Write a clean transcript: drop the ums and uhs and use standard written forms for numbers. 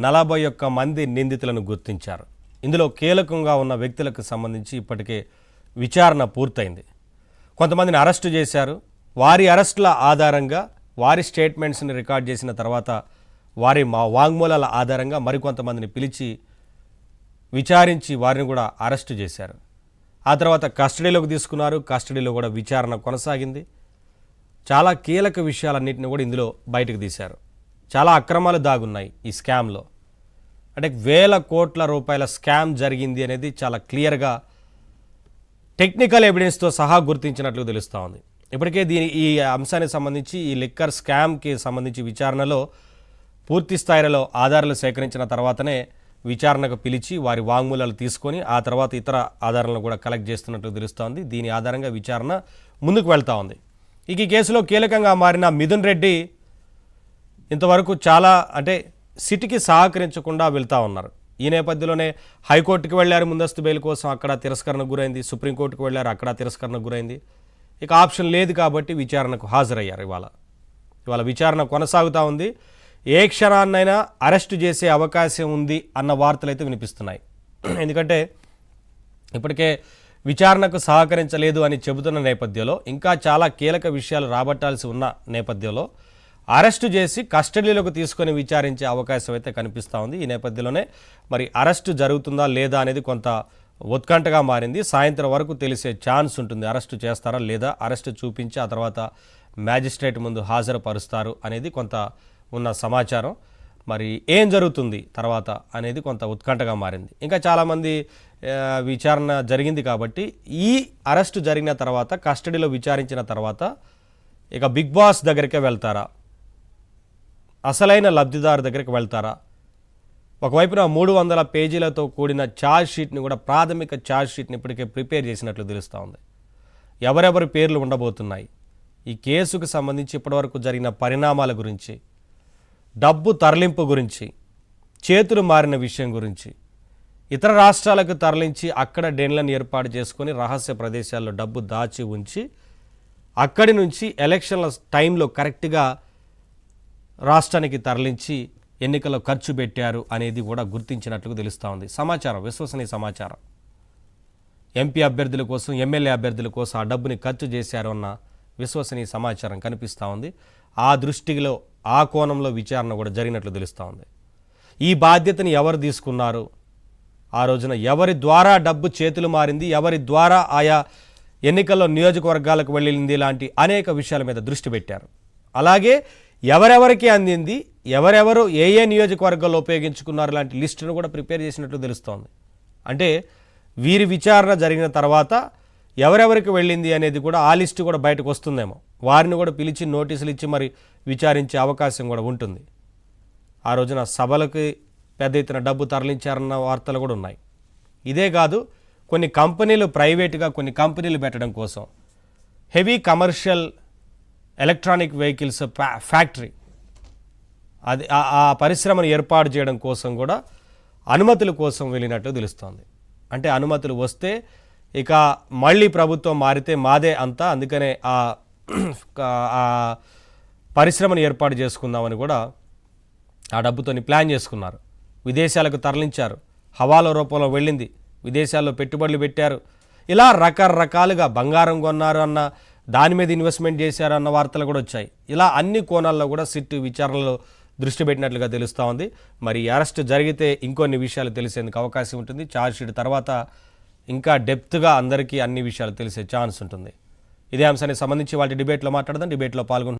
41 మంది నిందితులను గుర్తించారు. ఇందులో కీలకంగా ఉన్న వ్యక్తులకు సంబంధించి ఇప్పటికే విచారణ పూర్తయింది. కొంతమందిని అరెస్టు చేశారు. వారి అరెస్టుల ఆధారంగా వారి స్టేట్మెంట్స్ని రికార్డ్ చేసిన తర్వాత వారి వాంగ్మూలాల ఆధారంగా మరికొంతమందిని పిలిచి విచారించి వారిని కూడా అరెస్టు చేశారు. ఆ తర్వాత కస్టడీలోకి తీసుకున్నారు. కస్టడీలో కూడా విచారణ కొనసాగింది. చాలా కీలక విషయాలన్నింటినీ కూడా ఇందులో బయటకు తీశారు. చాలా అక్రమాలు దాగున్నాయి ఈ స్కామ్లో. అంటే వేల కోట్ల రూపాయల స్కామ్ జరిగింది అనేది చాలా క్లియర్గా టెక్నికల్ ఎవిడెన్స్తో సహా గుర్తించినట్లు తెలుస్తూ ఉంది. ఇప్పటికే ఈ అంశానికి సంబంధించి ఈ లిక్కర్ స్కామ్కి సంబంధించి విచారణలో పూర్తి స్థాయిలో ఆధారాలు సేకరించిన తర్వాతనే విచారణకు పిలిచి వారి వాంగ్మూలాలు తీసుకొని ఆ తర్వాత ఇతర ఆధారాలను కూడా కలెక్ట్ చేస్తున్నట్లు తెలుస్తోంది. దీని ఆధారంగా విచారణ ముందుకు వెళ్తూ ఉంది. ఈ కేసులో కీలకంగా మారిన మిథున్ రెడ్డి ఇంతవరకు చాలా సిట్కి సహకరించకుండా వెళ్తూ ఉన్నారు. ఈ నేపథ్యంలోనే హైకోర్టుకు వెళ్ళారు ముందస్తు బెయిల్ కోసం, అక్కడ తిరస్కరణకు గురైంది. సుప్రీంకోర్టుకు వెళ్ళారు, అక్కడ తిరస్కరణకు గురైంది. ఇక ఆప్షన్ లేదు కాబట్టి విచారణకు హాజరయ్యారు. ఇవాళ విచారణ కొనసాగుతూ ఉంది. ఏ క్షణాన్నైనా అరెస్టు చేసే అవకాశం ఉంది అన్న వార్తలు అయితే వినిపిస్తున్నాయి. ఎందుకంటే ఇప్పటికే విచారణకు సహకరించలేదు అని చెబుతున్న నేపథ్యంలో ఇంకా చాలా కీలక విషయాలు రాబట్టాల్సి ఉన్న నేపథ్యంలో అరెస్టు చేసి కస్టడీలోకి తీసుకొని విచారించే అవకాశం అయితే కనిపిస్తూ ఉంది. ఈ నేపథ్యంలోనే మరి అరెస్టు జరుగుతుందా లేదా అనేది కొంత ఉత్కంఠగా మారింది. సాయంత్రం వరకు తెలిసే ఛాన్స్ ఉంటుంది. అరెస్టు చేస్తారా లేదా, అరెస్టు చూపించి ఆ తర్వాత మ్యాజిస్ట్రేట్ ముందు హాజరుపరుస్తారు అనేది కొంత ఉన్న సమాచారం. మరి ఏం జరుగుతుంది తర్వాత అనేది కొంత ఉత్కంఠగా మారింది. ఇంకా చాలామంది విచారణ జరిగింది కాబట్టి ఈ అరెస్టు జరిగిన తర్వాత కస్టడీలో విచారించిన తర్వాత ఇక బిగ్ బాస్ దగ్గరికే వెళ్తారా, అసలైన లబ్ధిదారు దగ్గరికి వెళ్తారా? ఒకవైపున 300 పేజీలతో కూడిన ఛార్జ్ షీట్ని కూడా ప్రాథమిక ఛార్జ్ షీట్ని ఇప్పటికే ప్రిపేర్ చేసినట్లు తెలుస్తూ ఉంది. ఎవరెవరి పేర్లు ఉండబోతున్నాయి, ఈ కేసుకు సంబంధించి ఇప్పటివరకు జరిగిన పరిణామాల గురించి, డబ్బు తరలింపు గురించి, చేతులు మారిన విషయం గురించి, ఇతర రాష్ట్రాలకు తరలించి అక్కడ డెన్లను ఏర్పాటు చేసుకొని రహస్య ప్రదేశాల్లో డబ్బు దాచి ఉంచి అక్కడి నుంచి ఎలక్షన్ల టైంలో కరెక్ట్గా రాష్ట్రానికి తరలించి ఎన్నికల్లో ఖర్చు పెట్టారు అనేది కూడా గుర్తించినట్లు తెలుస్తూ ఉంది. సమాచారం, విశ్వసనీయ సమాచారం. ఎంపీ అభ్యర్థుల కోసం, ఎమ్మెల్యే అభ్యర్థుల కోసం ఆ డబ్బుని ఖర్చు చేశారు అన్న విశ్వసనీయ సమాచారం కనిపిస్తూ ఉంది. ఆ దృష్టిలో ఆ కోణంలో విచారణ కూడా జరిగినట్లు తెలుస్తూ ఉంది. ఈ బాధ్యతని ఎవరు తీసుకున్నారు, ఆ రోజున ఎవరి ద్వారా డబ్బు చేతులు మారింది, ఎవరి ద్వారా ఆయా ఎన్నికల్లో నియోజకవర్గాలకు వెళ్ళింది, లాంటి అనేక విషయాల మీద దృష్టి పెట్టారు. అలాగే ఎవరెవరికి అందింది, ఎవరెవరు ఏ ఏ నియోజకవర్గాల్లో ఉపయోగించుకున్నారు లాంటి లిస్టును కూడా ప్రిపేర్ చేసినట్లు తెలుస్తోంది. అంటే వీరి విచారణ జరిగిన తర్వాత ఎవరెవరికి వెళ్ళింది అనేది కూడా ఆ లిస్టు కూడా బయటకు వస్తుందేమో. వారిని కూడా పిలిచి నోటీసులు ఇచ్చి మరి విచారించే అవకాశం కూడా ఉంటుంది. ఆ రోజున సభలకి పెద్ద ఎత్తున డబ్బు తరలించారన్న వార్తలు కూడా ఉన్నాయి. ఇదే కాదు, కొన్ని కంపెనీలు ప్రైవేటుగా కొన్ని కంపెనీలు పెట్టడం కోసం heavy commercial electronic vehicles factory అది ఆ పరిశ్రమను ఏర్పాటు చేయడం కోసం కూడా అనుమతుల కోసం వెళ్ళినట్టు తెలుస్తోంది. అంటే అనుమతులు వస్తే ఇక మళ్ళీ ప్రభుత్వం మారితే మాదే అంతా, అందుకనే ఆ పరిశ్రమను ఏర్పాటు చేసుకుందామని కూడా ఆ డబ్బుతోని ప్లాన్ చేసుకున్నారు. విదేశాలకు తరలించారు, హవాలా రూపంలో వెళ్ళింది, విదేశాల్లో పెట్టుబడులు పెట్టారు. ఇలా రకరకాలుగా బంగారం కొన్నారు అన్న దాని మీద ఇన్వెస్ట్మెంట్ చేశారు అన్న వార్తలు కూడా వచ్చాయి. ఇలా అన్ని కోణాల్లో కూడా సిట్ విచారణలో దృష్టి పెట్టినట్లుగా తెలుస్తూ ఉంది. మరి అరెస్ట్ జరిగితే ఇంకొన్ని విషయాలు తెలిసేందుకు అవకాశం ఉంటుంది. ఛార్జ్ షీట్ తర్వాత ఇంకా డెప్త్గా అందరికీ అన్ని విషయాలు తెలిసే ఛాన్స్ ఉంటుంది. ఇదే అంశానికి సంబంధించి వాటి డిబేట్లో మాట్లాడదాం. డిబేట్లో పాల్గొంటున్నారు